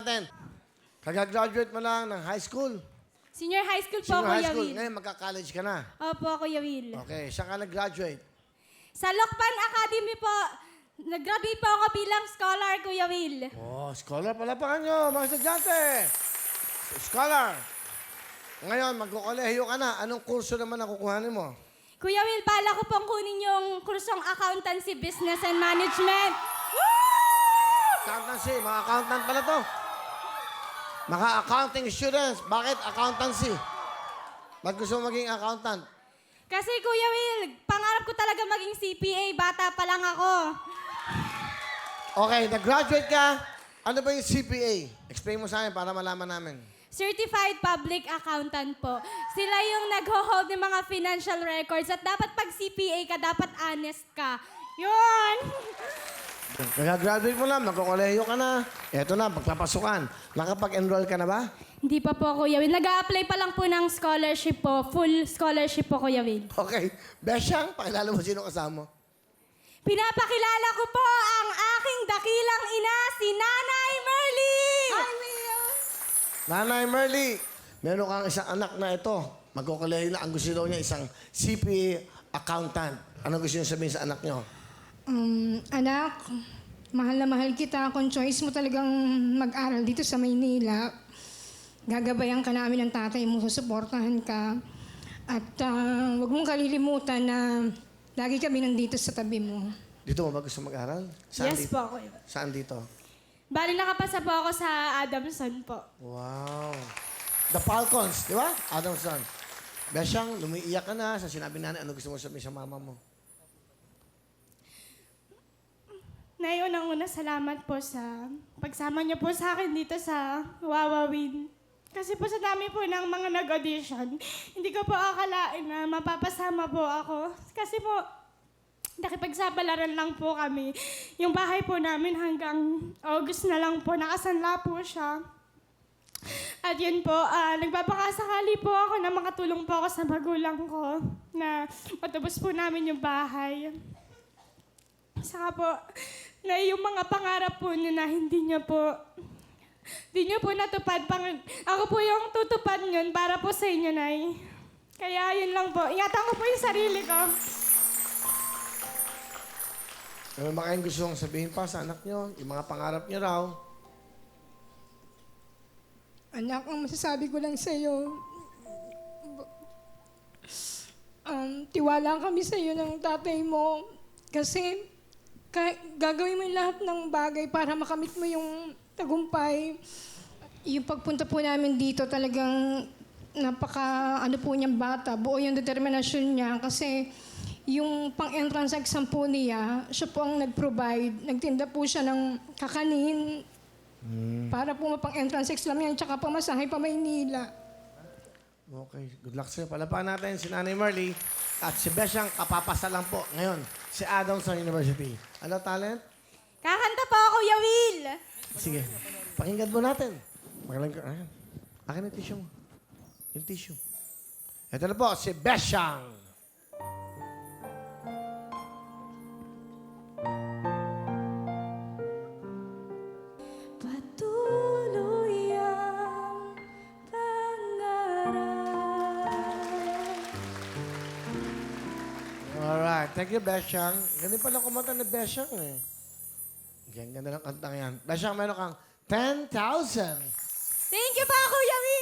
natin. Kagagraduate mo lang ng high school. Senior high school po, Senior high Kuya school. Will. Ngayon, magka-college ka na. Opo, Kuya Will. Okay, saan ka nag-graduate? Sa Lokpan Academy po, nag-graduate po ako bilang scholar, Kuya Will. Oh, scholar. Palapakan nyo, mga estudyante. Scholar. Ngayon, magkukolehiyo ka na. Anong kurso naman ang kukuhanin mo? Kuya Will, bala ko pong kunin yung kursong Accountancy, Business and Management. Accountancy. Mga accountant pala to. Mga accounting students. Bakit accountancy? Ba't gusto mo maging accountant? Kasi Kuya Will, pangarap ko talaga maging CPA, bata pa lang ako. Okay, nag-graduate ka. Ano ba yung CPA? Explain mo sa akin para malaman namin. Certified Public Accountant po. Sila yung nag-hold ng mga financial records at dapat pag CPA ka, dapat honest ka. Yun! Nag-graduate mo lang, magkukolehiyo ka na. Eto na, pagpapasukan. Nakapag-enroll ka na ba? Hindi pa po, Kuya Will. Nag-a-apply pa lang po ng scholarship po. Full scholarship po, Kuya Will. Okay. Besyang, pakilala mo sino kasama mo. Pinapakilala ko po ang aking dakilang ina, si Nanay Merly! Hi, Will! Nanay Merly, meron kang isang anak na ito. Magkukolehiyo na. Ang gusto daw niya isang CPA accountant. Ano gusto niyo sabihin sa anak niyo? Anak, mahal na mahal kita. Kung choice mo talagang mag-aral dito sa Maynila, gagabayan ka namin ng tatay mo, susuportahan ka. At huwag mong kalilimutan na lagi kami nandito sa tabi mo. Dito mo ba gusto mag-aral? Yes dito? po, Kuya. Saan dito? Bali, nakapasa po ako sa Adamson po. Wow. The Falcons, di ba? Adamson. Besyang, lumiiyak ka na sa sinabi nanay, ano gusto mo sabihin sa mama mo? Nay, unang-una, salamat po sa pagsama niyo po sa akin dito sa Wawawin. Kasi po sa dami po ng mga nag-audition, hindi ko po akalain na mapapasama po ako. Kasi po, nakipagsapalaran lang po kami. Yung bahay po namin hanggang August na lang po, nakasanla po siya. At yun po, nagpapakasakali po ako na makatulong po ako sa magulang ko na matubos po namin yung bahay. Saka po, na yung mga pangarap po niyo na hindi niyo po natupad. Ako po yung tutupad niyon para po sa inyo, Nay. Kaya yun lang po. Ingatan ko po yung sarili ko. Ano ba kayong gusto kong sabihin pa sa anak niyo? Yung mga pangarap niyo raw. Anak, ang masasabi ko lang sa'yo, tiwala kami sa'yo ng tatay mo. Kasi gagawin mo yung lahat ng bagay para makamit mo yung tagumpay. Yung pagpunta po namin dito talagang ano po niyang bata. Buo yung determinasyon niya kasi yung pang-entrance exam po niya, siya po ang nag-provide. Nagtinda po siya ng kakanin para po mapang-entrance exam yan tsaka pamasahe pa Maynila. Okay, good luck sa'yo. Palapakan natin si Nanay Merly at si Besyang kapapasa lang po ngayon si Adamson University. Ano talent? Kakanta po ako, Kuya Will! Sige, pakinggan mo natin. Ayan. Akin ang tissue mo. Yung tissue. Ito na po, si Besyang. Patuloy ang pangarap. Alright, thank you, Besyang. Ganun pala kumanta ni Besyang eh. Ganda ng kantang yan. Besyang, meron kang 10,000. Thank you po, Kuya Will!